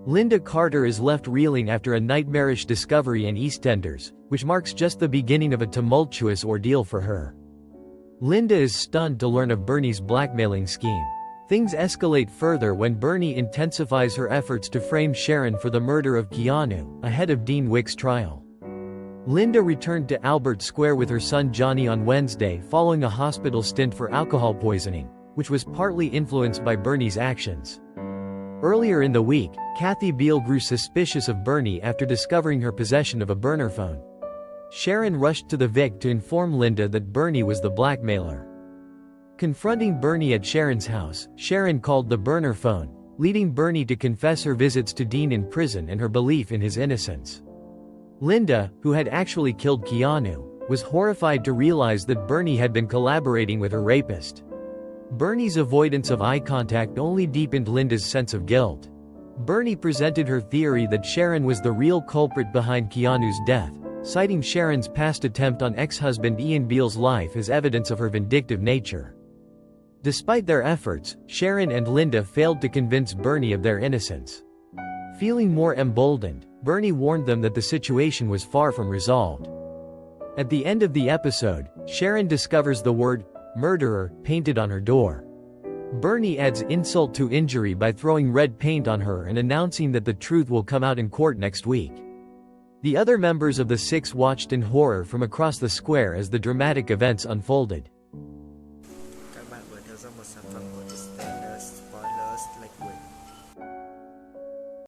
Linda Carter is left reeling after a nightmarish discovery in EastEnders, which marks just the beginning of a tumultuous ordeal for her. Linda is stunned to learn of Bernie's blackmailing scheme. Things escalate further when Bernie intensifies her efforts to frame Sharon for the murder of Keanu, ahead of Dean Wicks' trial. Linda returned to Albert Square with her son Johnny on Wednesday following a hospital stint for alcohol poisoning, which was partly influenced by Bernie's actions. Earlier in the week, Kathy Beale grew suspicious of Bernie after discovering her possession of a burner phone. Sharon rushed to the Vic to inform Linda that Bernie was the blackmailer. Confronting Bernie at Sharon's house, Sharon called the burner phone, leading Bernie to confess her visits to Dean in prison and her belief in his innocence. Linda, who had actually killed Keanu, was horrified to realize that Bernie had been collaborating with her rapist. Bernie's avoidance of eye contact only deepened Linda's sense of guilt. Bernie presented her theory that Sharon was the real culprit behind Keanu's death, citing Sharon's past attempt on ex-husband Ian Beale's life as evidence of her vindictive nature. Despite their efforts, Sharon and Linda failed to convince Bernie of their innocence. Feeling more emboldened, Bernie warned them that the situation was far from resolved. At the end of the episode, Sharon discovers the word "murderer" painted on her door. Bernie adds insult to injury by throwing red paint on her and announcing that the truth will come out in court next week. The other members of the Six watched in horror from across the square as the dramatic events unfolded.